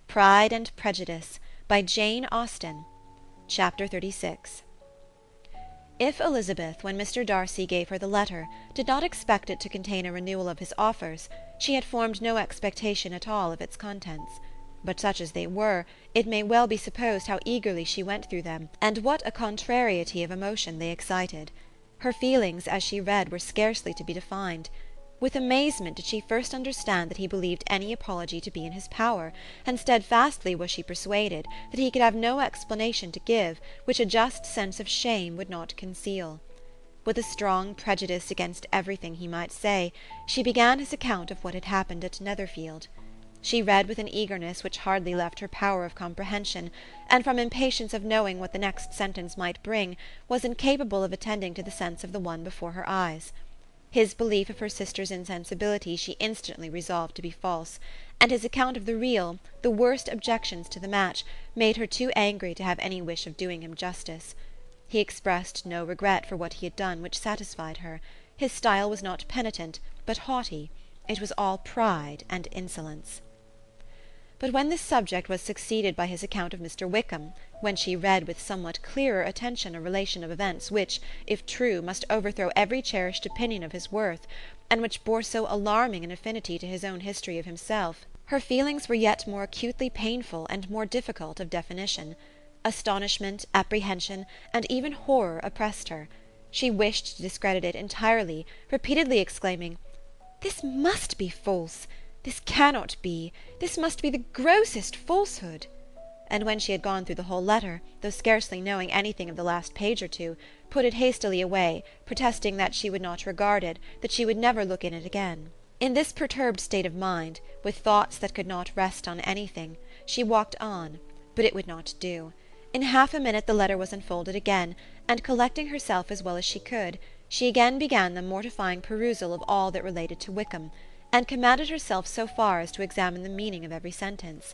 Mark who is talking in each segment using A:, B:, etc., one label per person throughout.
A: Pride and Prejudice, by Jane Austen. Chapter 36. If Elizabeth, when Mr. Darcy gave her the letter, did not expect it to contain a renewal of his offers, she had formed no expectation at all of its contents. But such as they were, it may well be supposed how eagerly she went through them, and what a contrariety of emotion they excited. Her feelings, as she read, were scarcely to be defined. With amazement did she first understand that he believed any apology to be in his power, and steadfastly was she persuaded that he could have no explanation to give which a just sense of shame would not conceal. With a strong prejudice against everything he might say, she began his account of what had happened at Netherfield. She read with an eagerness which hardly left her power of comprehension, and from impatience of knowing what the next sentence might bring, was incapable of attending to the sense of the one before her eyes. His belief of her sister's insensibility she instantly resolved to be false, and his account of the real, the worst objections to the match, made her too angry to have any wish of doing him justice. He expressed no regret for what he had done which satisfied her. His style was not penitent, but haughty. It was all pride and insolence. But when this subject was succeeded by his account of Mr. Wickham, when she read with somewhat clearer attention a relation of events which, if true, must overthrow every cherished opinion of his worth, and which bore so alarming an affinity to his own history of himself, her feelings were yet more acutely painful and more difficult of definition. Astonishment, apprehension, and even horror oppressed her. She wished to discredit it entirely, repeatedly exclaiming, "This must be false! This cannot be! This must be the grossest falsehood!" And when she had gone through the whole letter, though scarcely knowing anything of the last page or two, put it hastily away, protesting that she would not regard it, that she would never look in it again. In this perturbed state of mind, with thoughts that could not rest on anything, she walked on, but it would not do. In half a minute the letter was unfolded again, and collecting herself as well as she could, she again began the mortifying perusal of all that related to Wickham, and commanded herself so far as to examine the meaning of every sentence.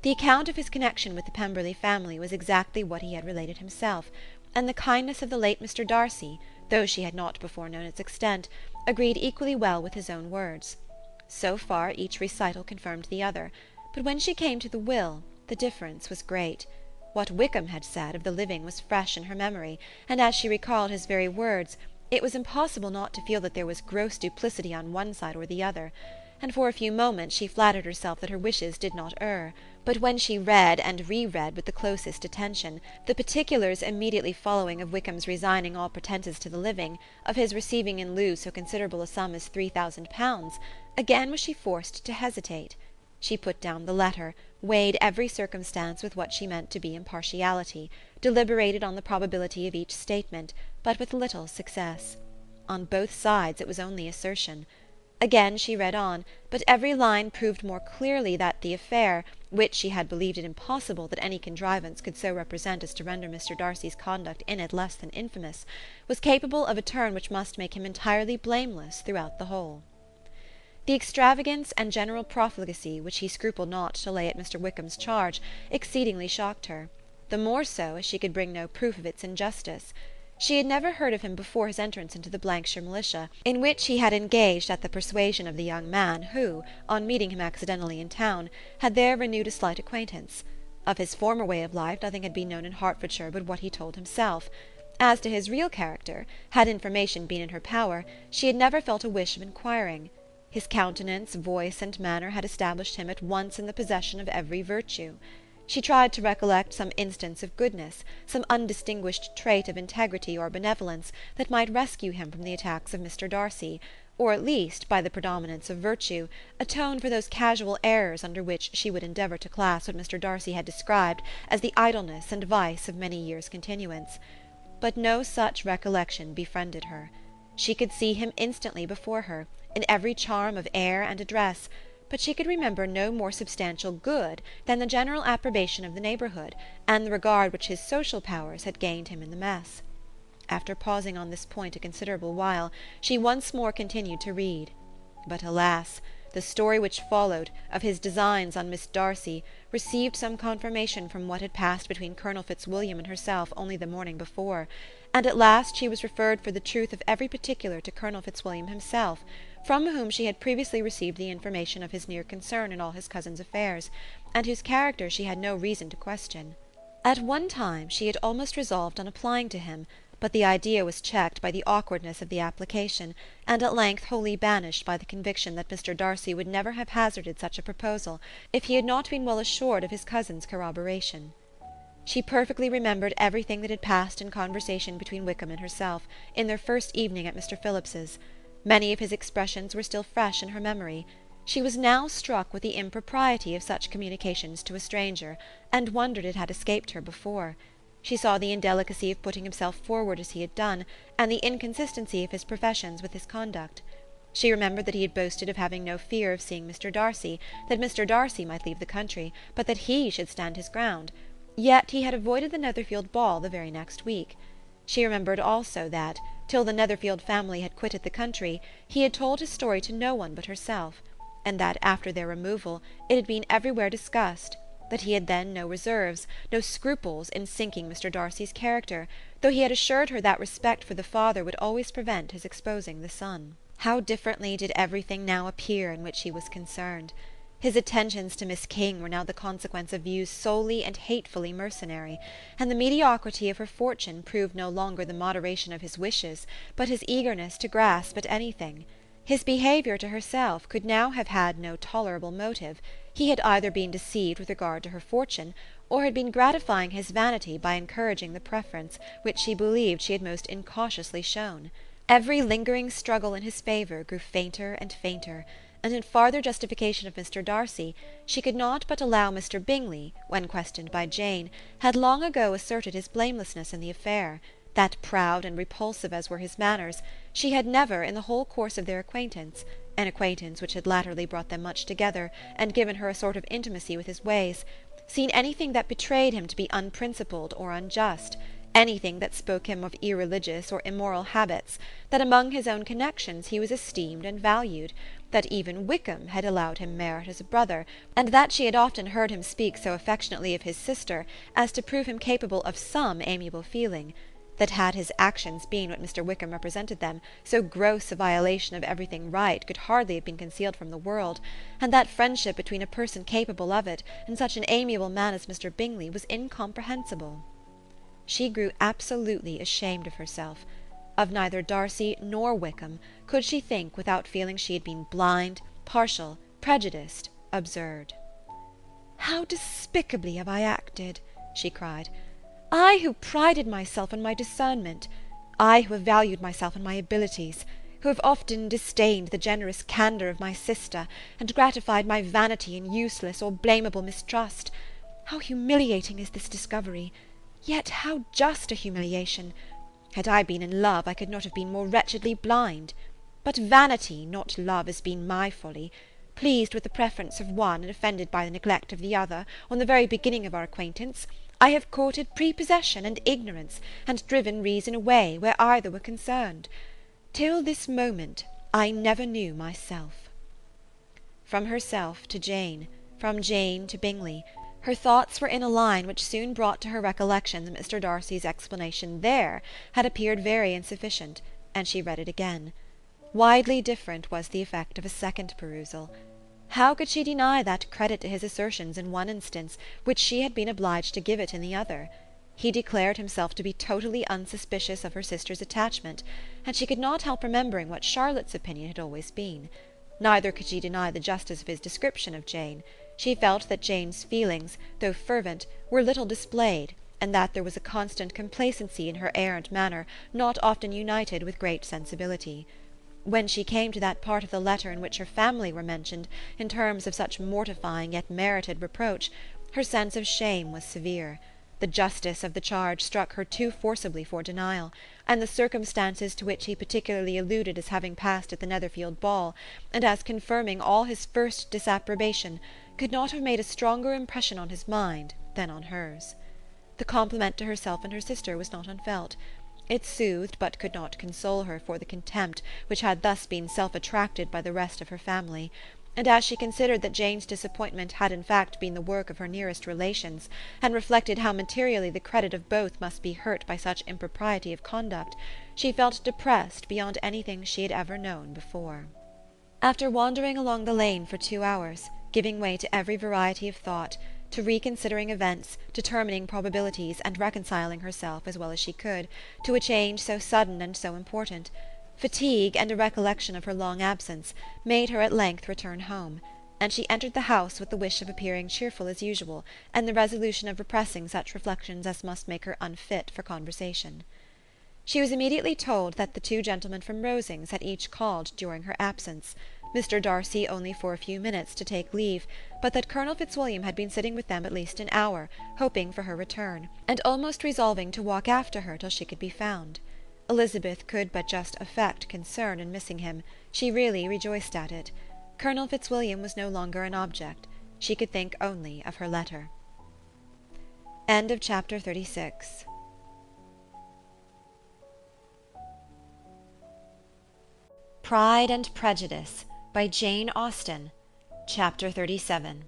A: The account of his connection with the Pemberley family was exactly what he had related himself, and the kindness of the late Mr. Darcy, though she had not before known its extent, agreed equally well with his own words. So far each recital confirmed the other, but when she came to the will, the difference was great. What Wickham had said of the living was fresh in her memory, and as she recalled his very words, it was impossible not to feel that there was gross duplicity on one side or the other, and for a few moments she flattered herself that her wishes did not err. But when she read and re-read with the closest attention the particulars immediately following of Wickham's resigning all pretences to the living, of his receiving in lieu so considerable a sum as £3,000, again was she forced to hesitate. She put down the letter, weighed every circumstance with what she meant to be impartiality, deliberated on the probability of each statement, but with little success. On both sides it was only assertion. Again she read on, but every line proved more clearly that the affair, which she had believed it impossible that any contrivance could so represent as to render Mr. Darcy's conduct in it less than infamous, was capable of a turn which must make him entirely blameless throughout the whole. The extravagance and general profligacy which he scrupled not to lay at Mr. Wickham's charge exceedingly shocked her, the more so as she could bring no proof of its injustice. She had never heard of him before his entrance into the Blankshire militia, in which he had engaged at the persuasion of the young man who, on meeting him accidentally in town, had there renewed a slight acquaintance. Of his former way of life nothing had been known in Hertfordshire but what he told himself. As to his real character, had information been in her power, she had never felt a wish of inquiring. His countenance, voice, and manner had established him at once in the possession of every virtue. She tried to recollect some instance of goodness, some undistinguished trait of integrity or benevolence, that might rescue him from the attacks of Mr. Darcy, or at least, by the predominance of virtue, atone for those casual errors under which she would endeavour to class what Mr. Darcy had described as the idleness and vice of many years' continuance. But no such recollection befriended her. She could see him instantly before her, in every charm of air and address, but she could remember no more substantial good than the general approbation of the neighbourhood, and the regard which his social powers had gained him in the mess. After pausing on this point a considerable while, she once more continued to read. But alas! the story which followed, of his designs on Miss Darcy, received some confirmation from what had passed between Colonel Fitzwilliam and herself only the morning before, and at last she was referred for the truth of every particular to Colonel Fitzwilliam himself, from whom she had previously received the information of his near concern in all his cousin's affairs, and whose character she had no reason to question. At one time she had almost resolved on applying to him, but the idea was checked by the awkwardness of the application, and at length wholly banished by the conviction that Mr. Darcy would never have hazarded such a proposal if he had not been well assured of his cousin's corroboration. She perfectly remembered everything that had passed in conversation between Wickham and herself, in their first evening at Mr. Phillips's. Many of his expressions were still fresh in her memory. She was now struck with the impropriety of such communications to a stranger, and wondered it had escaped her before. She saw the indelicacy of putting himself forward as he had done, and the inconsistency of his professions with his conduct. She remembered that he had boasted of having no fear of seeing Mr. Darcy, that Mr. Darcy might leave the country, but that he should stand his ground. Yet he had avoided the Netherfield ball the very next week. She remembered also that, till the Netherfield family had quitted the country, he had told his story to no one but herself, and that after their removal it had been everywhere discussed, that he had then no reserves, no scruples in sinking Mr. Darcy's character, though he had assured her that respect for the father would always prevent his exposing the son. How differently did everything now appear in which he was concerned! His attentions to Miss King were now the consequence of views solely and hatefully mercenary, and the mediocrity of her fortune proved no longer the moderation of his wishes, but his eagerness to grasp at anything. His behaviour to herself could now have had no tolerable motive. He had either been deceived with regard to her fortune, or had been gratifying his vanity by encouraging the preference which she believed she had most incautiously shown. Every lingering struggle in his favour grew fainter and fainter, and in farther justification of Mr. Darcy, she could not but allow Mr. Bingley, when questioned by Jane, had long ago asserted his blamelessness in the affair, that proud and repulsive as were his manners, she had never, in the whole course of their acquaintance, an acquaintance which had latterly brought them much together, and given her a sort of intimacy with his ways, seen anything that betrayed him to be unprincipled or unjust, anything that spoke him of irreligious or immoral habits, that among his own connections he was esteemed and valued, that even Wickham had allowed him merit as a brother, and that she had often heard him speak so affectionately of his sister as to prove him capable of some amiable feeling, that had his actions been what Mr. Wickham represented them, so gross a violation of everything right could hardly have been concealed from the world, and that friendship between a person capable of it and such an amiable man as Mr. Bingley was incomprehensible. She grew absolutely ashamed of herself. Of neither Darcy nor Wickham could she think without feeling she had been blind, partial, prejudiced, absurd. "How despicably have I acted!" she cried. "I who prided myself on my discernment, I who have valued myself on my abilities, who have often disdained the generous candour of my sister, and gratified my vanity in useless or blamable mistrust. How humiliating is this discovery! Yet how just a humiliation! Had I been in love, I could not have been more wretchedly blind. But vanity, not love, has been my folly. Pleased with the preference of one, and offended by the neglect of the other, on the very beginning of our acquaintance, I have courted prepossession and ignorance, and driven reason away, where either were concerned. Till this moment I never knew myself." From herself to Jane, from Jane to Bingley, her thoughts were in a line which soon brought to her recollection that Mr. Darcy's explanation there had appeared very insufficient, and she read it again. Widely different was the effect of a second perusal. How could she deny that credit to his assertions in one instance which she had been obliged to give it in the other? He declared himself to be totally unsuspicious of her sister's attachment, and she could not help remembering what Charlotte's opinion had always been. Neither could she deny the justice of his description of Jane. She felt that Jane's feelings, though fervent, were little displayed, and that there was a constant complacency in her air and manner not often united with great sensibility. When she came to that part of the letter in which her family were mentioned in terms of such mortifying yet merited reproach, her sense of shame was severe. The justice of the charge struck her too forcibly for denial, and the circumstances to which he particularly alluded as having passed at the Netherfield ball, and as confirming all his first disapprobation, could not have made a stronger impression on his mind than on hers. The compliment to herself and her sister was not unfelt. It soothed but could not console her for the contempt which had thus been self-attracted by the rest of her family, and as she considered that Jane's disappointment had in fact been the work of her nearest relations, and reflected how materially the credit of both must be hurt by such impropriety of conduct, she felt depressed beyond anything she had ever known before. After wandering along the lane for 2 hours, giving way to every variety of thought, to reconsidering events, determining probabilities, and reconciling herself, as well as she could, to a change so sudden and so important, fatigue, and a recollection of her long absence, made her at length return home, and she entered the house with the wish of appearing cheerful as usual, and the resolution of repressing such reflections as must make her unfit for conversation. She was immediately told that the 2 gentlemen from Rosings had each called during her absence, Mr. Darcy only for a few minutes to take leave, but that Colonel Fitzwilliam had been sitting with them at least an hour, hoping for her return, and almost resolving to walk after her till she could be found. Elizabeth could but just affect concern in missing him. She really rejoiced at it. Colonel Fitzwilliam was no longer an object. She could think only of her letter. End of chapter 36. Pride and Prejudice by Jane Austen. Chapter 37.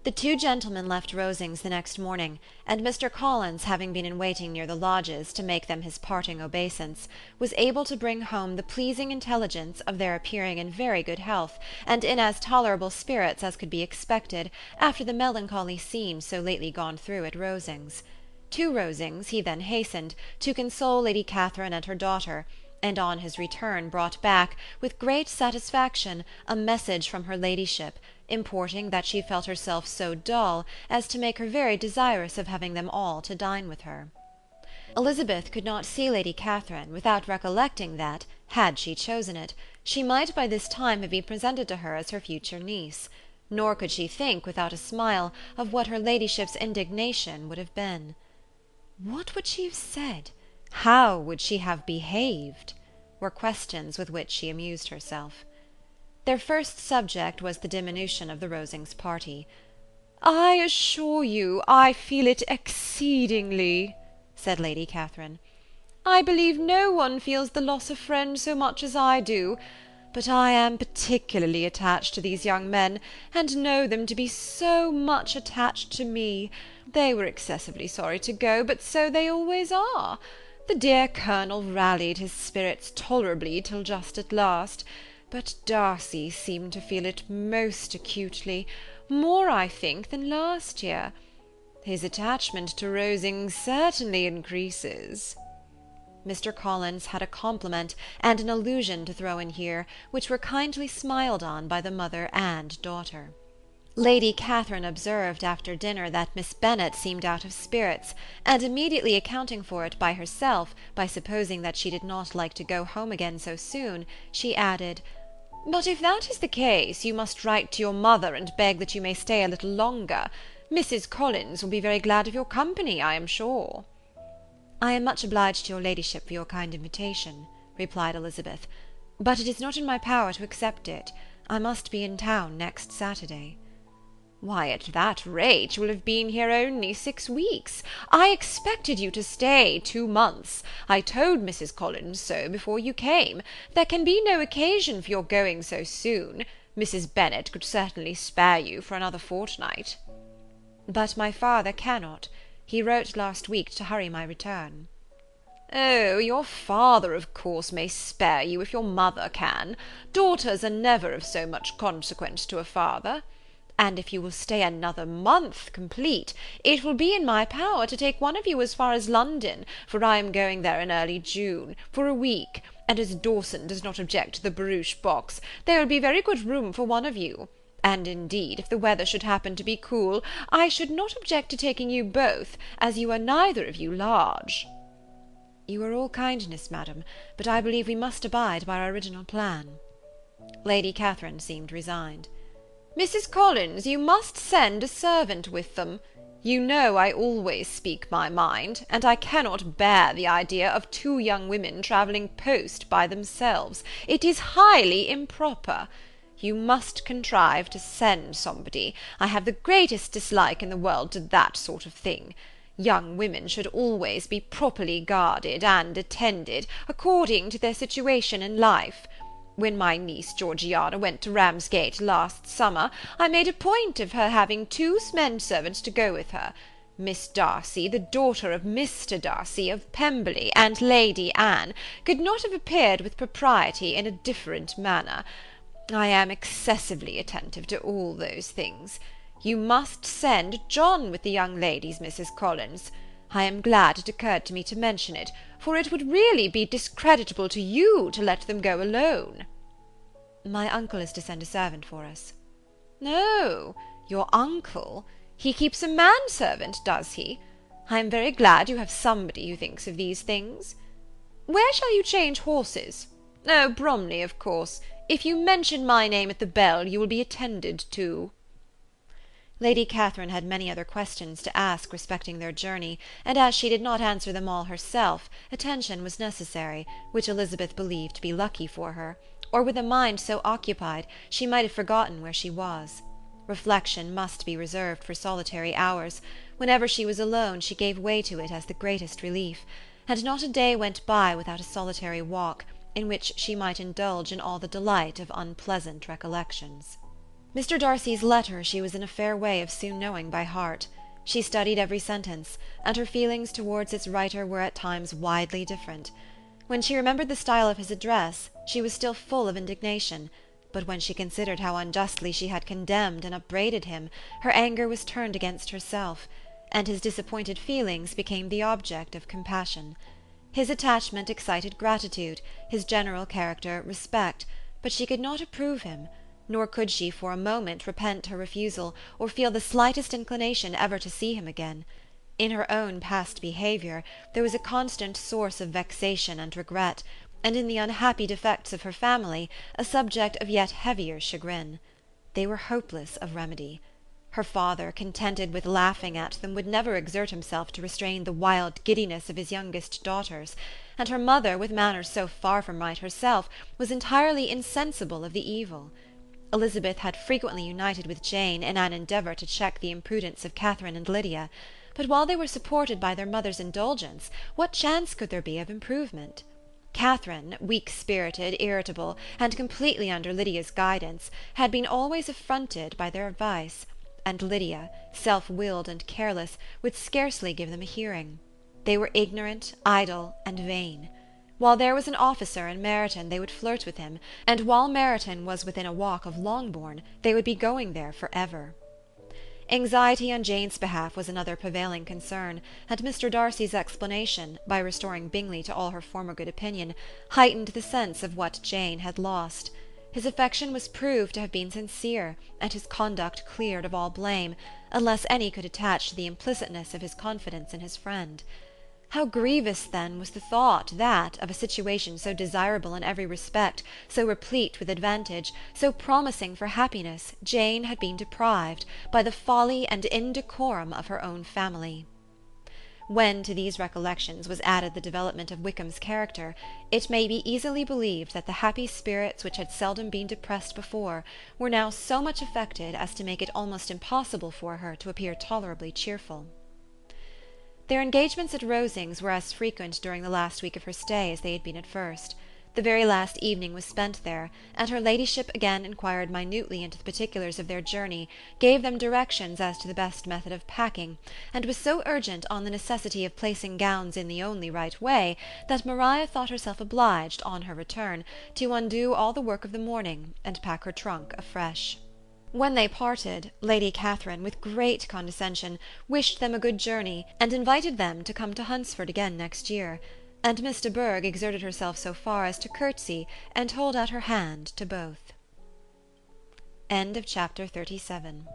A: The 2 gentlemen left Rosings the next morning, and Mr. Collins, having been in waiting near the lodges to make them his parting obeisance, was able to bring home the pleasing intelligence of their appearing in very good health, and in as tolerable spirits as could be expected after the melancholy scene so lately gone through at Rosings. To Rosings he then hastened, to console Lady Catherine and her daughter, and on his return brought back, with great satisfaction, a message from her ladyship, importing that she felt herself so dull as to make her very desirous of having them all to dine with her. Elizabeth could not see Lady Catherine without recollecting that, had she chosen it, she might by this time have been presented to her as her future niece, nor could she think, without a smile, of what her ladyship's indignation would have been. What would she have said? How would she have behaved? Were questions with which she amused herself. Their first subject was the diminution of the Rosings party. "I assure you I feel it exceedingly," said Lady Catherine. "I believe no one feels the loss of friends so much as I do, but I am particularly attached to these young men, and know them to be so much attached to me. They were excessively sorry to go, but so they always are. The dear Colonel rallied his spirits tolerably till just at last, but Darcy seemed to feel it most acutely, more, I think, than last year. His attachment to Rosings certainly increases." Mr. Collins had a compliment and an allusion to throw in here, which were kindly smiled on by the mother and daughter. Lady Catherine observed after dinner that Miss Bennet seemed out of spirits, and immediately accounting for it by herself, by supposing that she did not like to go home again so soon, she added, "But if that is the case, you must write to your mother and beg that you may stay a little longer. Mrs. Collins will be very glad of your company, I am sure." "I am much obliged to your ladyship for your kind invitation," replied Elizabeth, "but it is not in my power to accept it. I must be in town next Saturday." "Why, at that rate you will have been here only 6 weeks. I expected you to stay 2 months. I told Mrs. Collins so before you came. There can be no occasion for your going so soon. Mrs. Bennet could certainly spare you for another fortnight." "But my father cannot. He wrote last week to hurry my return." "Oh, your father, of course, may spare you if your mother can. Daughters are never of so much consequence to a father. And if you will stay another month complete, it will be in my power to take one of you as far as London, for I am going there in early June, for a week, and as Dawson does not object to the barouche box, there will be very good room for one of you. And indeed, if the weather should happen to be cool, I should not object to taking you both, as you are neither of you large." "You are all kindness, madam, but I believe we must abide by our original plan." Lady Catherine seemed resigned. "Mrs. Collins, you must send a servant with them. You know I always speak my mind, and I cannot bear the idea of 2 young women travelling post by themselves. It is highly improper. You must contrive to send somebody. I have the greatest dislike in the world to that sort of thing. Young women should always be properly guarded and attended, according to their situation in life. When my niece Georgiana went to Ramsgate last summer, I made a point of her having 2 men-servants to go with her. Miss Darcy, the daughter of Mr. Darcy of Pemberley, and Lady Anne, could not have appeared with propriety in a different manner. I am excessively attentive to all those things. You must send John with the young ladies, Mrs. Collins. I am glad it occurred to me to mention it, for it would really be discreditable to you to let them go alone." "My uncle is to send a servant for us." "No, your uncle? He keeps a manservant, does he? I am very glad you have somebody who thinks of these things. Where shall you change horses? Oh, Bromley, of course. If you mention my name at the bell, you will be attended to." Lady Catherine had many other questions to ask respecting their journey, and as she did not answer them all herself, attention was necessary, which Elizabeth believed to be lucky for her, or with a mind so occupied she might have forgotten where she was. Reflection must be reserved for solitary hours. Whenever she was alone she gave way to it as the greatest relief, and not a day went by without a solitary walk, in which she might indulge in all the delight of unpleasant recollections. Mr. Darcy's letter she was in a fair way of soon knowing by heart. She studied every sentence, and her feelings towards its writer were at times widely different. When she remembered the style of his address, she was still full of indignation, but when she considered how unjustly she had condemned and upbraided him, her anger was turned against herself, and his disappointed feelings became the object of compassion. His attachment excited gratitude, his general character respect, but she could not approve him, nor could she for a moment repent her refusal, or feel the slightest inclination ever to see him again. In her own past behaviour there was a constant source of vexation and regret, and in the unhappy defects of her family a subject of yet heavier chagrin. They were hopeless of remedy. Her father, contented with laughing at them, would never exert himself to restrain the wild giddiness of his youngest daughters, and her mother, with manners so far from right herself, was entirely insensible of the evil. Elizabeth had frequently united with Jane in an endeavour to check the imprudence of Catherine and Lydia, but while they were supported by their mother's indulgence, what chance could there be of improvement? Catherine, weak-spirited, irritable, and completely under Lydia's guidance, had been always affronted by their advice, and Lydia, self-willed and careless, would scarcely give them a hearing. They were ignorant, idle, and vain. While there was an officer in Meryton they would flirt with him, and while Meryton was within a walk of Longbourn they would be going there for ever. Anxiety on Jane's behalf was another prevailing concern, and Mr. Darcy's explanation, by restoring Bingley to all her former good opinion, heightened the sense of what Jane had lost. His affection was proved to have been sincere, and his conduct cleared of all blame, unless any could attach to the implicitness of his confidence in his friend. How grievous, then, was the thought that, of a situation so desirable in every respect, so replete with advantage, so promising for happiness, Jane had been deprived, by the folly and indecorum of her own family. When to these recollections was added the development of Wickham's character, it may be easily believed that the happy spirits which had seldom been depressed before were now so much affected as to make it almost impossible for her to appear tolerably cheerful. Their engagements at Rosings were as frequent during the last week of her stay as they had been at first. The very last evening was spent there, and her ladyship again inquired minutely into the particulars of their journey, gave them directions as to the best method of packing, and was so urgent on the necessity of placing gowns in the only right way, that Maria thought herself obliged, on her return, to undo all the work of the morning, and pack her trunk afresh. When they parted, Lady Catherine, with great condescension, wished them a good journey, and invited them to come to Hunsford again next year, and Miss de Bourgh exerted herself so far as to curtsy and hold out her hand to both. End of chapter 37.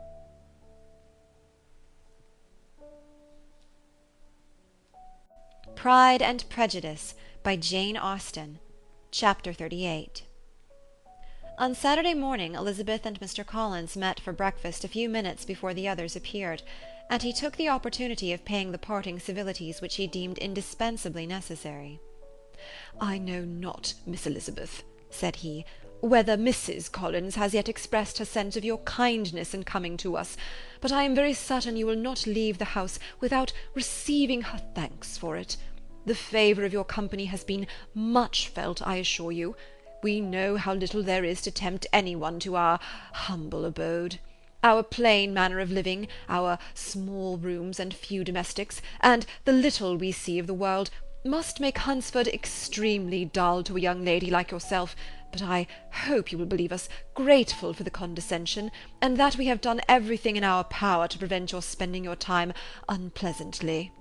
A: Pride and Prejudice, by Jane Austen. Chapter 38. On Saturday morning Elizabeth and Mr. Collins met for breakfast a few minutes before the others appeared, and he took the opportunity of paying the parting civilities which he deemed indispensably necessary. "I know not, Miss Elizabeth," said he, "whether Mrs. Collins has yet expressed her sense of your kindness in coming to us, but I am very certain you will not leave the house without receiving her thanks for it. The favour of your company has been much felt, I assure you. We know how little there is to tempt any one to our humble abode. Our plain manner of living, our small rooms and few domestics, and the little we see of the world, must make Hunsford extremely dull to a young lady like yourself,
B: but I hope you will believe us grateful for the condescension, and that we have done everything in our power to prevent your spending your time unpleasantly."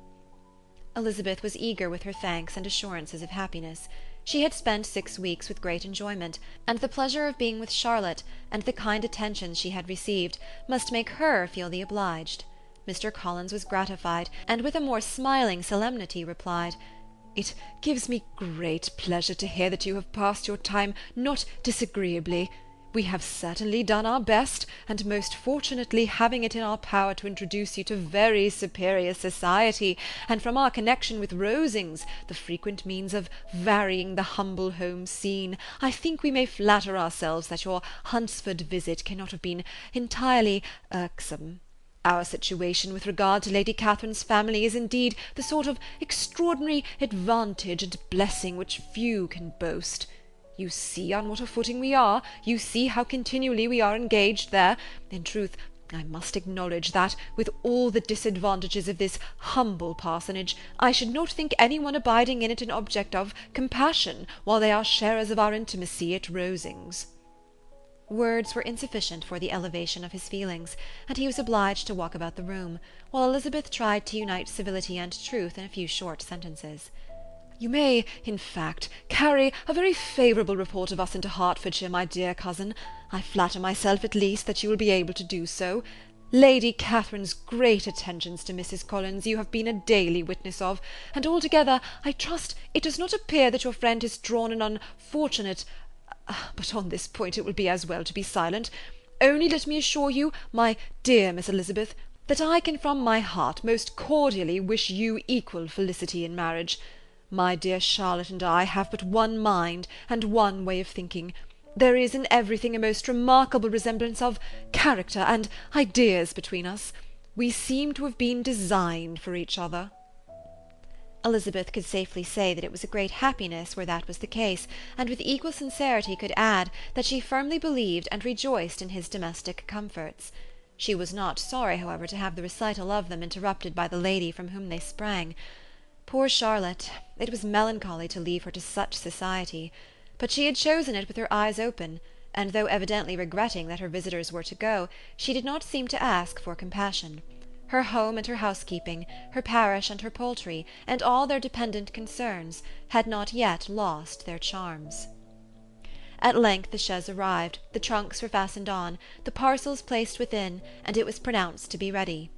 A: Elizabeth was eager with her thanks and assurances of happiness. She had spent 6 weeks with great enjoyment, and the pleasure of being with Charlotte, and the kind attentions she had received, must make her feel the obliged. Mr. Collins was gratified, and with a more smiling solemnity replied,
B: "It gives me great pleasure to hear that you have passed your time not disagreeably. We have certainly done our best, and most fortunately having it in our power to introduce you to very superior society, and from our connection with Rosings, the frequent means of varying the humble home scene, I think we may flatter ourselves that your Hunsford visit cannot have been entirely irksome. Our situation with regard to Lady Catherine's family is indeed the sort of extraordinary advantage and blessing which few can boast. You see on what a footing we are, you see how continually we are engaged there. In truth, I must acknowledge that, with all the disadvantages of this humble parsonage, I should not think any one abiding in it an object of compassion, while they are sharers of our intimacy at Rosings."
A: Words were insufficient for the elevation of his feelings, and he was obliged to walk about the room, while Elizabeth tried to unite civility and truth in a few short sentences.
B: "You may, in fact, carry a very favourable report of us into Hertfordshire, my dear cousin. I flatter myself, at least, that you will be able to do so. Lady Catherine's great attentions to Mrs. Collins you have been a daily witness of, and altogether I trust it does not appear that your friend has drawn an unfortunate... but on this point it will be as well to be silent. Only let me assure you, my dear Miss Elizabeth, that I can from my heart most cordially wish you equal felicity in marriage. My dear Charlotte and I have but one mind and one way of thinking. There is in everything a most remarkable resemblance of character and ideas between us. We seem to have been designed for each other."
A: Elizabeth could safely say that it was a great happiness where that was the case, and with equal sincerity could add that she firmly believed and rejoiced in his domestic comforts. She was not sorry, however, to have the recital of them interrupted by the lady from whom they sprang. Poor Charlotte! It was melancholy to leave her to such society. But she had chosen it with her eyes open, and though evidently regretting that her visitors were to go, she did not seem to ask for compassion. Her home and her housekeeping, her parish and her poultry, and all their dependent concerns, had not yet lost their charms. At length the chaise arrived, the trunks were fastened on, the parcels placed within, and it was pronounced to be ready.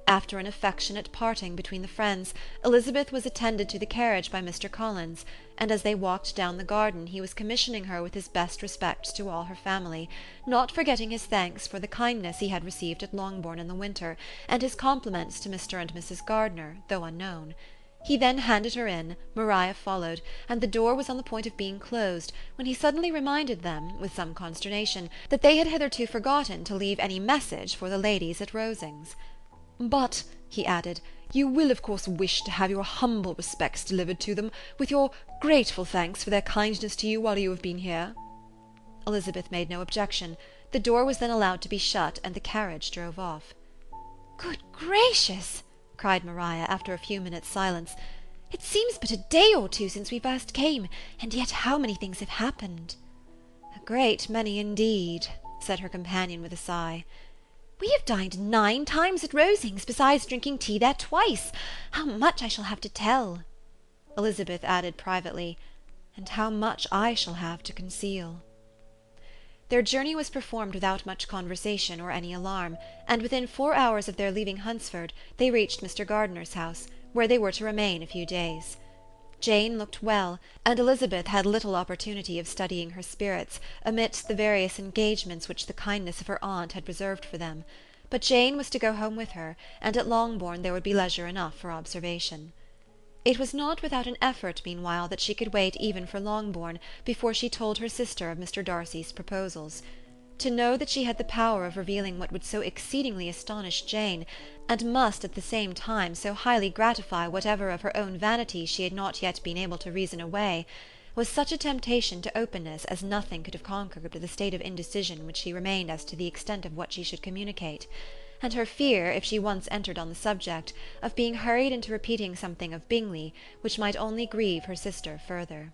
A: After an affectionate parting between the friends, Elizabeth was attended to the carriage by Mr. Collins, and as they walked down the garden he was commissioning her with his best respects to all her family, not forgetting his thanks for the kindness he had received at Longbourn in the winter, and his compliments to Mr. and Mrs. Gardiner, though unknown. He then handed her in, Maria followed, and the door was on the point of being closed, when he suddenly reminded them, with some consternation, that they had hitherto forgotten to leave any message for the ladies at Rosings.
B: "But," he added, "you will of course wish to have your humble respects delivered to them, with your grateful thanks for their kindness to you while you have been here."
A: Elizabeth made no objection. The door was then allowed to be shut, and the carriage drove off.
C: "Good gracious!" cried Maria, after a few minutes' silence. "It seems but a day or two since we first came, and yet how many things have happened!"
A: "A great many indeed," said her companion with a sigh.
C: "We have dined 9 times at Rosings, besides drinking tea there twice. How much I shall have to tell!"
A: Elizabeth added privately, "And how much I shall have to conceal." Their journey was performed without much conversation or any alarm, and within 4 hours of their leaving Hunsford they reached Mr. Gardiner's house, where they were to remain a few days. Jane looked well, and Elizabeth had little opportunity of studying her spirits, amidst the various engagements which the kindness of her aunt had reserved for them. But Jane was to go home with her, and at Longbourn there would be leisure enough for observation. It was not without an effort, meanwhile, that she could wait even for Longbourn before she told her sister of Mr. Darcy's proposals. To know that she had the power of revealing what would so exceedingly astonish Jane, and must at the same time so highly gratify whatever of her own vanity she had not yet been able to reason away, was such a temptation to openness as nothing could have conquered the state of indecision which she remained as to the extent of what she should communicate, and her fear, if she once entered on the subject, of being hurried into repeating something of Bingley, which might only grieve her sister further.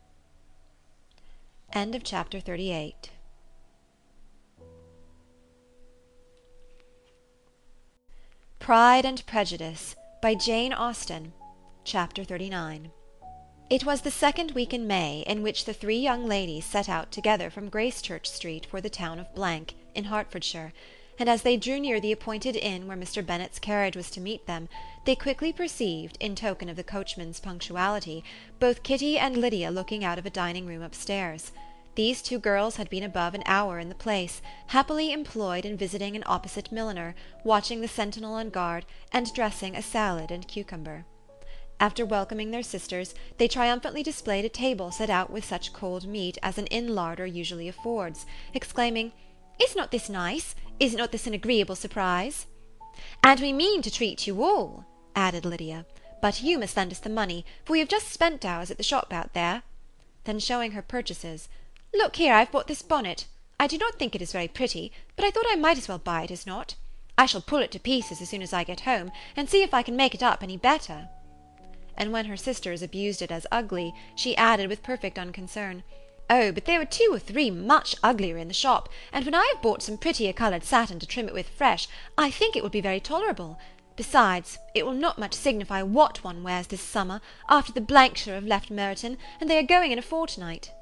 A: End of chapter 38. Pride and Prejudice by Jane Austen. Chapter 39. It was the second week in May, in which the three young ladies set out together from Gracechurch Street for the town of Blank, in Hertfordshire, and as they drew near the appointed inn where Mr. Bennett's carriage was to meet them, they quickly perceived, in token of the coachman's punctuality, both Kitty and Lydia looking out of a dining-room upstairs. These two girls had been above an hour in the place, happily employed in visiting an opposite milliner, watching the sentinel on guard, and dressing a salad and cucumber. After welcoming their sisters, they triumphantly displayed a table set out with such cold meat as an inn larder usually affords, exclaiming, "Is not this nice? Is not this an agreeable surprise?" "And we mean to treat you all," added Lydia, "but you must lend us the money, for we have just spent ours at the shop out there." Then showing her purchases, "Look here, I've bought this bonnet. I do not think it is very pretty, but I thought I might as well buy it as not. I shall pull it to pieces as soon as I get home, and see if I can make it up any better." And when her sisters abused it as ugly, she added with perfect unconcern, "Oh, but there were 2 or 3 much uglier in the shop, and when I have bought some prettier coloured satin to trim it with fresh, I think it will be very tolerable. Besides, it will not much signify what one wears this summer, after the Blankshire have left Meryton, and they are going in a fortnight."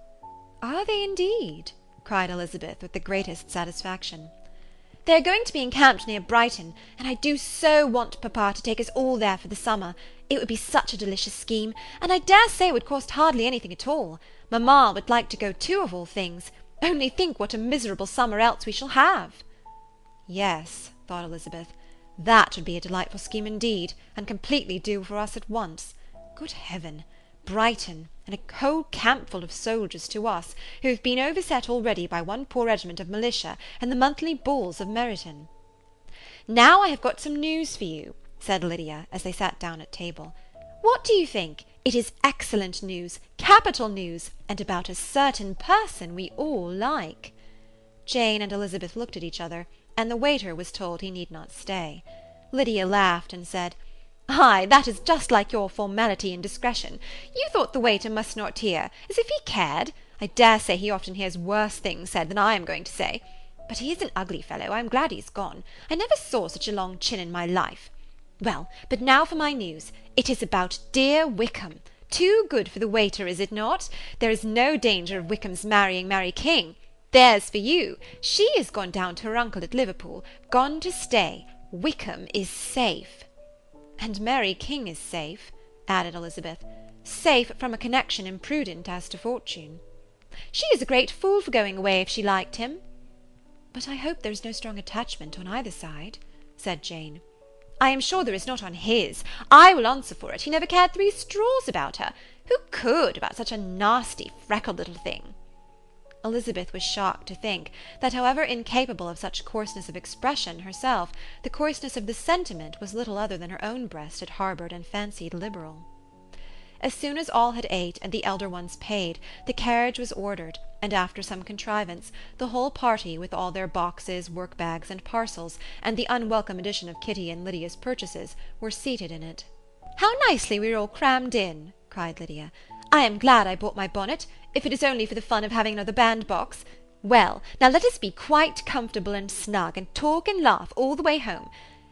A: "Are they indeed?" cried Elizabeth with the greatest satisfaction. "They are going to be encamped near Brighton, and I do so want papa to take us all there for the summer. It would be such a delicious scheme, and I dare say it would cost hardly anything at all. Mamma would like to go too, of all things. Only think what a miserable summer else we shall have." Yes, thought Elizabeth, that would be a delightful scheme indeed, and completely do for us at once. Good heaven! Brighton, and a whole campful of soldiers to us, who have been overset already by one poor regiment of militia and the monthly balls of Meryton. "Now I have got some news for you," said Lydia, as they sat down at table. "What do you think? It is excellent news, capital news, and about a certain person we all like." Jane and Elizabeth looked at each other, and the waiter was told he need not stay. Lydia laughed and said, "Ay, that is just like your formality and discretion. You thought the waiter must not hear, as if he cared. I dare say he often hears worse things said than I am going to say. But he is an ugly fellow. I am glad he's gone. I never saw such a long chin in my life. Well, but now for my news. It is about dear Wickham. Too good for the waiter, is it not? There is no danger of Wickham's marrying Mary King. There's for you. She is gone down to her uncle at Liverpool, gone to stay. Wickham is safe." "And Mary King is safe," added Elizabeth, "safe from a connection imprudent as to fortune." "She is a great fool for going away if she liked him." "But I hope there is no strong attachment on either side," said Jane. "I am sure there is not on his. I will answer for it, he never cared 3 straws about her. Who could, about such a nasty, freckled little thing?" Elizabeth was shocked to think that, however incapable of such coarseness of expression herself, the coarseness of the sentiment was little other than her own breast had harboured and fancied liberal. As soon as all had ate, and the elder ones paid, the carriage was ordered, and after some contrivance, the whole party, with all their boxes, work-bags, and parcels, and the unwelcome addition of Kitty and Lydia's purchases, were seated in it. "How nicely we are all crammed in!" cried Lydia. "I am glad I bought my bonnet, if it is only for the fun of having another bandbox. Well, now let us be quite comfortable and snug, and talk and laugh all the way home.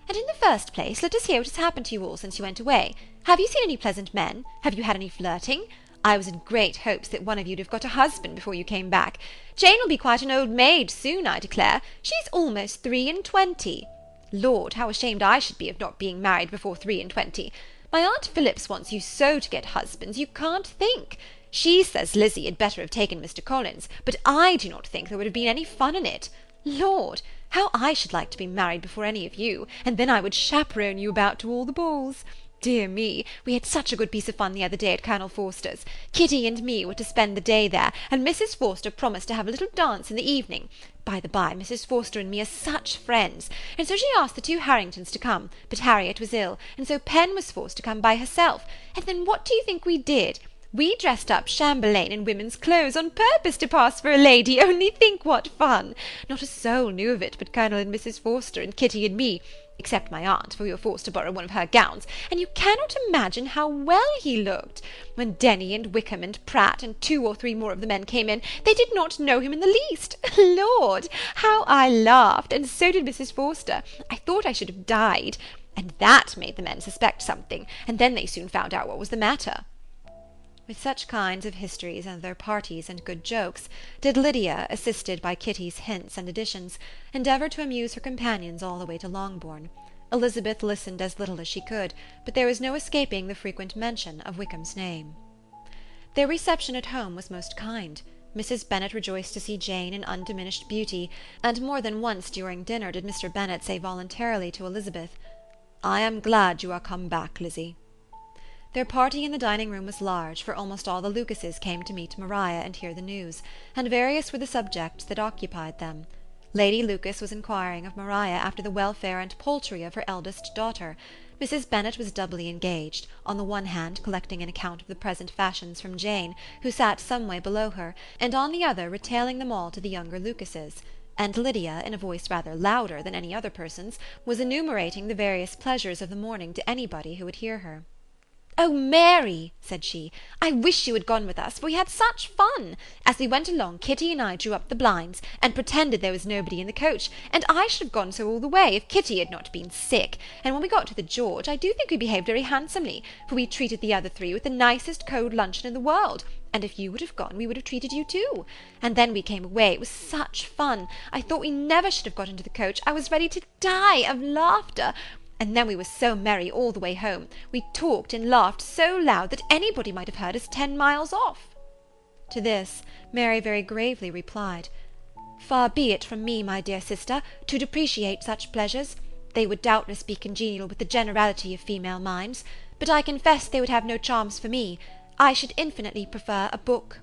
A: And in the first place, let us hear what has happened to you all since you went away. Have you seen any pleasant men? Have you had any flirting? I was in great hopes that one of you'd have got a husband before you came back. Jane will be quite an old maid soon, I declare. She's almost 23. Lord, how ashamed I should be of not being married before 23. My Aunt Phillips wants you so to get husbands, you can't think. She says Lizzie had better have taken Mr. Collins, but I do not think there would have been any fun in it. Lord, how I should like to be married before any of you, and then I would chaperone you about to all the balls. Dear me, we had such a good piece of fun the other day at Colonel Forster's. Kitty and me were to spend the day there, and Mrs. Forster promised to have a little dance in the evening. By the by, Mrs. Forster and me are such friends, and so she asked the 2 Harringtons to come, but Harriet was ill, and so Pen was forced to come by herself. And then what do you think we did?
C: We dressed up Chamberlain in women's clothes on purpose to pass for a lady. Only think what fun! Not a soul knew of it but Colonel and Mrs. Forster and Kitty and me, except my aunt, for we were forced to borrow one of her gowns, and you cannot imagine how well he looked. When Denny and Wickham and Pratt and 2 or 3 more of the men came in, they did not know him in the least. Lord, how I laughed, and so did Mrs. Forster. I thought I should have died. And that made the men suspect something, and then they soon found out what was the matter. With such kinds of histories and their parties and good jokes did Lydia, assisted by Kitty's hints and additions, endeavour to amuse her companions all the way to Longbourn. Elizabeth listened as little as she could, but there was no escaping the frequent mention of Wickham's name. Their reception at home was most kind. Mrs. Bennet rejoiced to see Jane in undiminished beauty, and more than once during dinner did Mr. Bennet say voluntarily to Elizabeth, "I am glad you are come back, Lizzie." Their party in the dining-room was large, for almost all the Lucases came to meet Maria and hear the news, and various were the subjects that occupied them. Lady Lucas was inquiring of Maria after the welfare and poultry of her eldest daughter. Mrs. Bennet was doubly engaged, on the one hand collecting an account of the present fashions from Jane, who sat some way below her, and on the other retailing them all to the younger Lucases; and Lydia, in a voice rather louder than any other person's, was enumerating the various pleasures of the morning to anybody who would hear her. "Oh, Mary," said she, "I wish you had gone with us, for we had such fun! As we went along, Kitty and I drew up the blinds, and pretended there was nobody in the coach, and I should have gone so all the way, if Kitty had not been sick, and when we got to the George, I do think we behaved very handsomely, for we treated the other 3 with the nicest cold luncheon in the world, and if you would have gone, we would have treated you too. And then we came away, it was such fun! I thought we never should have got into the coach, I was ready to die of laughter. And then we were so merry all the way home. We talked and laughed so loud that anybody might have heard us 10 miles off." To this, Mary very gravely replied, "Far be it from me, my dear sister, to depreciate such pleasures. They would doubtless be congenial with the generality of female minds, but I confess they would have no charms for me. I should infinitely prefer a book."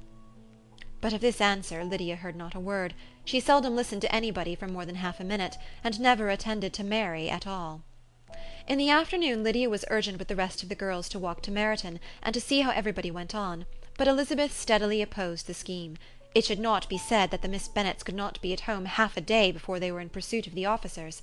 C: But of this answer Lydia heard not a word. She seldom listened to anybody for more than half a minute, and never attended to Mary at all. In the afternoon Lydia was urgent with the rest of the girls to walk to Meryton, and to see how everybody went on, but Elizabeth steadily opposed the scheme. It should not be said that the Miss Bennets could not be at home half a day before they were in pursuit of the officers.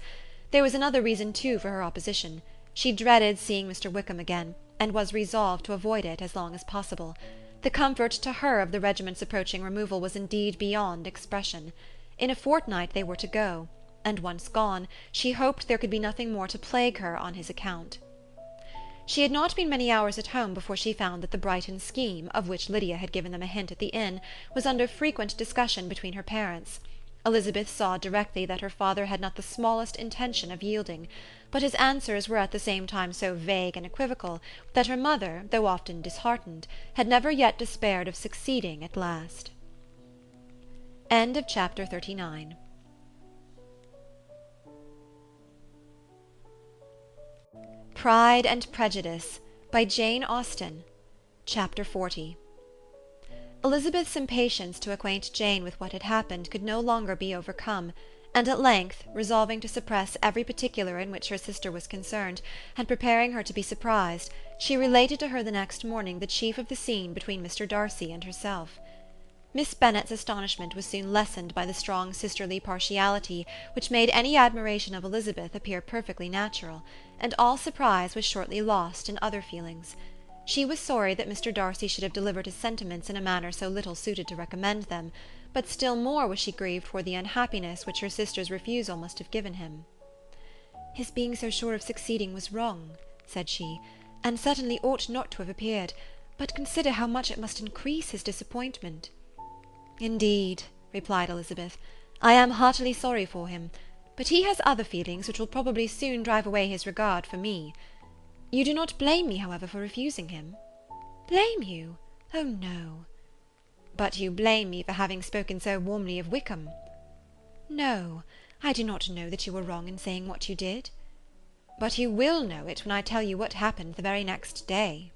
C: There was another reason too for her opposition. She dreaded seeing Mr. Wickham again, and was resolved to avoid it as long as possible. The comfort to her of the regiment's approaching removal was indeed beyond expression. In a fortnight they were to go, and once gone, she hoped there could be nothing more to plague her on his account. She had not been many hours at home before she found that the Brighton scheme, of which Lydia had given them a hint at the inn, was under frequent discussion between her parents. Elizabeth saw directly that her father had not the smallest intention of yielding, but his answers were at the same time so vague and equivocal that her mother, though often disheartened, had never yet despaired of succeeding at last. Chapter 39. Pride and Prejudice, by Jane Austen. Chapter 40. Elizabeth's impatience to acquaint Jane with what had happened could no longer be overcome, and at length, resolving to suppress every particular in which her sister was concerned, and preparing her to be surprised, she related to her the next morning the chief of the scene between Mr. Darcy and herself. Miss Bennet's astonishment was soon lessened by the strong sisterly partiality which made any admiration of Elizabeth appear perfectly natural, and all surprise was shortly lost in other feelings. She was sorry that Mr. Darcy should have delivered his sentiments in a manner so little suited to recommend them, but still more was she grieved for the unhappiness which her sister's refusal must have given him. "His being so sure of succeeding was wrong," said she, "and certainly ought not to have appeared, but consider how much it must increase his disappointment." "Indeed," replied Elizabeth, "I am heartily sorry for him, but he has other feelings which will probably soon drive away his regard for me. You do not blame me, however, for refusing him?" "Blame you? Oh, no." "But you blame me for having spoken so warmly of Wickham?" "No, I do not know that you were wrong in saying what you did." "But you will know it when I tell you what happened the very next day."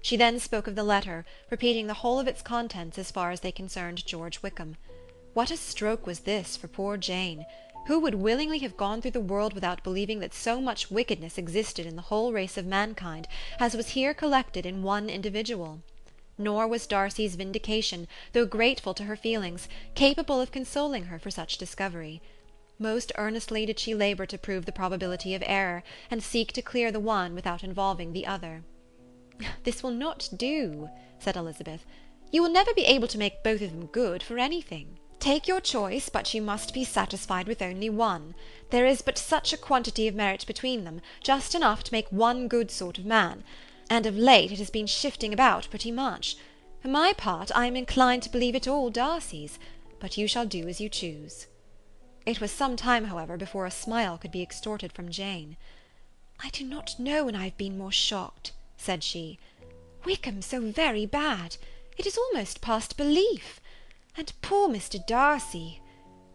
C: She then spoke of the letter, repeating the whole of its contents as far as they concerned George Wickham. What a stroke was this for poor Jane! Who would willingly have gone through the world without believing that so much wickedness existed in the whole race of mankind as was here collected in one individual?
A: Nor was Darcy's vindication, though grateful to her feelings, capable of consoling her for such discovery. Most earnestly did she labour to prove the probability of error, and seek to clear the one without involving the other. "This will not do," said Elizabeth. "You will never be able to make both of them good for anything. Take your choice, but you must be satisfied with only one. There is but such a quantity of merit between them, just enough to make one good sort of man, and of late it has been shifting about pretty much. For my part, I am inclined to believe it all Darcy's, but you shall do as you choose." It was some time, however, before a smile could be extorted from Jane. "I do not know when I have been more shocked," said she. "Wickham so very bad! It is almost past belief. And poor Mr. Darcy!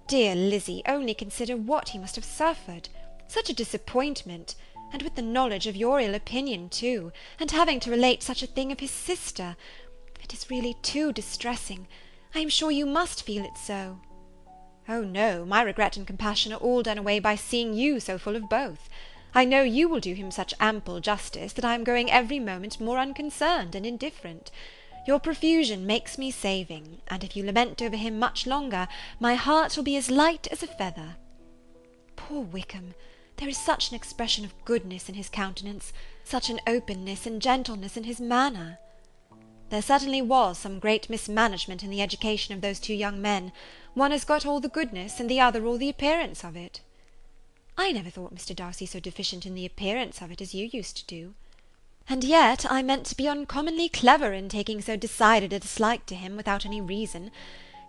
A: Dear Lizzy, only consider what he must have suffered. Such a disappointment! And with the knowledge of your ill opinion too, and having to relate such a thing of his sister. It is really too distressing. I am sure you must feel it so." "Oh no, my regret and compassion are all done away by seeing you so full of both. I know you will do him such ample justice, that I am growing every moment more unconcerned and indifferent. Your profusion makes me saving, and if you lament over him much longer, my heart will be as light as a feather. Poor Wickham! There is such an expression of goodness in his countenance, such an openness and gentleness in his manner." There certainly was some great mismanagement in the education of those two young men. One has got all the goodness, and the other all the appearance of it. "I never thought Mr. Darcy so deficient in the appearance of it as you used to do." "And yet I meant to be uncommonly clever in taking so decided a dislike to him without any reason.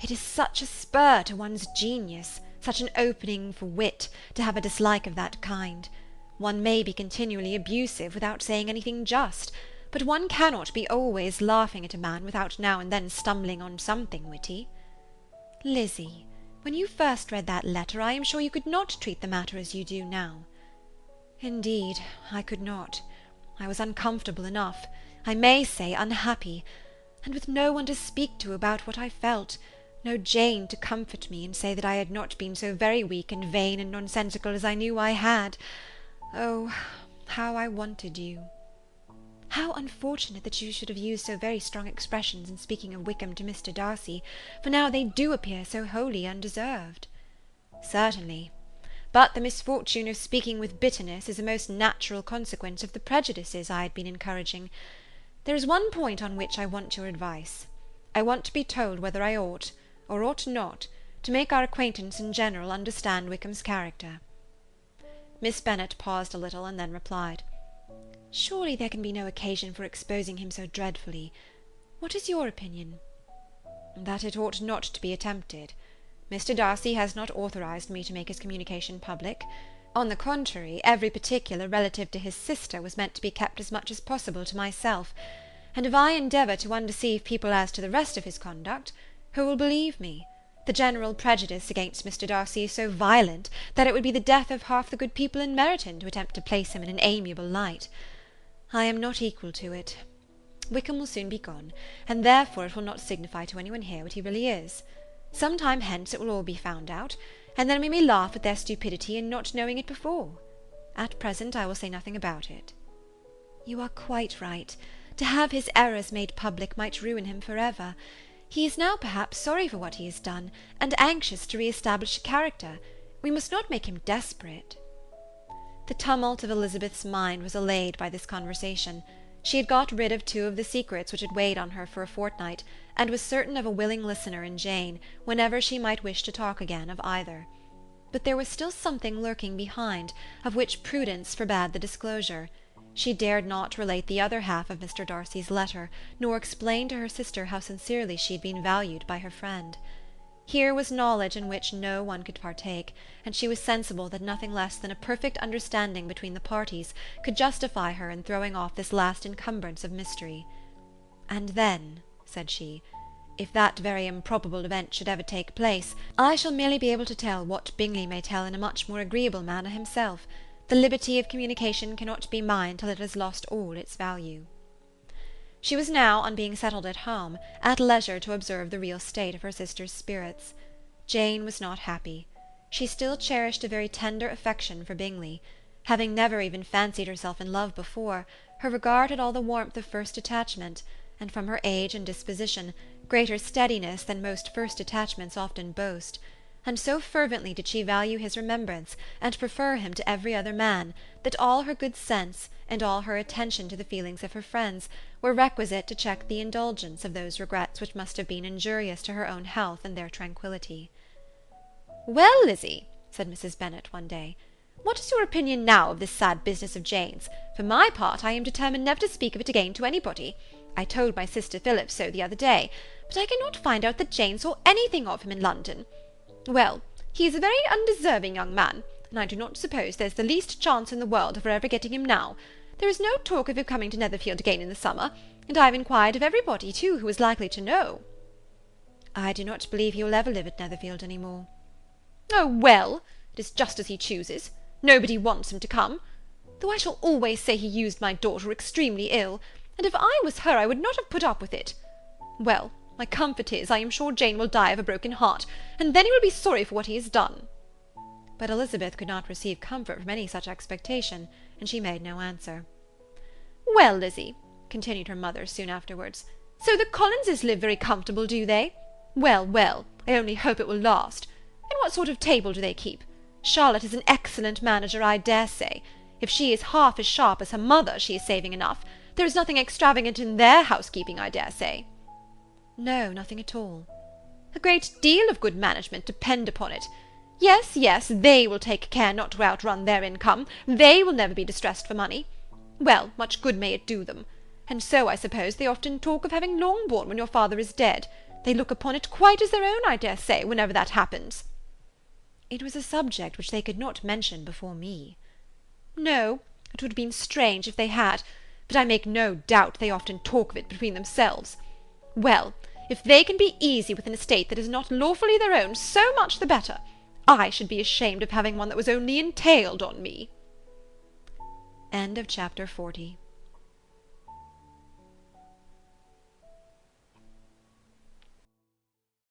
A: It is such a spur to one's genius, such an opening for wit, to have a dislike of that kind. One may be continually abusive without saying anything just, but one cannot be always laughing at a man without now and then stumbling on something witty. Lizzy, when you first read that letter, I am sure you could not treat the matter as you do now." "Indeed, I could not. I was uncomfortable enough, I may say unhappy, and with no one to speak to about what I felt, no Jane to comfort me and say that I had not been so very weak and vain and nonsensical as I knew I had. Oh, how I wanted you! How unfortunate that you should have used so very strong expressions in speaking of Wickham to Mr. Darcy, for now they do appear so wholly undeserved." "Certainly. But the misfortune of speaking with bitterness is a most natural consequence of the prejudices I had been encouraging. There is one point on which I want your advice. I want to be told whether I ought, or ought not, to make our acquaintance in general understand Wickham's character." Miss Bennet paused a little, and then replied, "Surely there can be no occasion for exposing him so dreadfully. What is your opinion?" "That it ought not to be attempted. Mr. Darcy has not authorized me to make his communication public. On the contrary, every particular relative to his sister was meant to be kept as much as possible to myself, and if I endeavour to undeceive people as to the rest of his conduct, who will believe me? The general prejudice against Mr. Darcy is so violent, that it would be the death of half the good people in Meryton to attempt to place him in an amiable light. I am not equal to it. Wickham will soon be gone, and therefore it will not signify to anyone here what he really is. Some time hence it will all be found out, and then we may laugh at their stupidity in not knowing it before. At present I will say nothing about it." "You are quite right. To have his errors made public might ruin him for ever. He is now perhaps sorry for what he has done, and anxious to re-establish a character. We must not make him desperate." The tumult of Elizabeth's mind was allayed by this conversation. She had got rid of two of the secrets which had weighed on her for a fortnight, and was certain of a willing listener in Jane, whenever she might wish to talk again of either. But there was still something lurking behind, of which prudence forbade the disclosure. She dared not relate the other half of Mr. Darcy's letter, nor explain to her sister how sincerely she had been valued by her friend. Here was knowledge in which no one could partake, and she was sensible that nothing less than a perfect understanding between the parties could justify her in throwing off this last encumbrance of mystery. "And then," said she, "if that very improbable event should ever take place, I shall merely be able to tell what Bingley may tell in a much more agreeable manner himself. The liberty of communication cannot be mine till it has lost all its value." She was now, on being settled at home, at leisure to observe the real state of her sister's spirits. Jane was not happy. She still cherished a very tender affection for Bingley. Having never even fancied herself in love before, her regard had all the warmth of first attachment, and from her age and disposition, greater steadiness than most first attachments often boast, and so fervently did she value his remembrance, and prefer him to every other man, that all her good sense, and all her attention to the feelings of her friends, were requisite to check the indulgence of those regrets which must have been injurious to her own health and their tranquillity. "Well, Lizzy," said Mrs. Bennet one day, "what is your opinion now of this sad business of Jane's? For my part, I am determined never to speak of it again to anybody. I told my sister Phillips so the other day, but I cannot find out that Jane saw anything of him in London. Well, he is a very undeserving young man, and I do not suppose there's the least chance in the world of her ever getting him now. There is no talk of him coming to Netherfield again in the summer, and I have inquired of everybody, too, who is likely to know." "I do not believe he will ever live at Netherfield any more." "Oh, well, it is just as he chooses. Nobody wants him to come. Though I shall always say he used my daughter extremely ill, and if I was her I would not have put up with it. Well, my comfort is, I am sure Jane will die of a broken heart, and then he will be sorry for what he has done." But Elizabeth could not receive comfort from any such expectation, and she made no answer. "Well, Lizzy," continued her mother soon afterwards, "so the Collinses live very comfortable, do they? Well, well, I only hope it will last. And what sort of table do they keep? Charlotte is an excellent manager, I dare say. If she is half as sharp as her mother, she is saving enough. There is nothing extravagant in their housekeeping, I dare say." "No, nothing at all." "A great deal of good management, depend upon it. Yes, yes, they will take care not to outrun their income. They will never be distressed for money. Well, much good may it do them. And so, I suppose, they often talk of having Longbourn when your father is dead. They look upon it quite as their own, I dare say, whenever that happens." "It was a subject which they could not mention before me." "No, it would have been strange if they had, but I make no doubt they often talk of it between themselves. Well, if they can be easy with an estate that is not lawfully their own, so much the better. I should be ashamed of having one that was only entailed on me." End of chapter 40.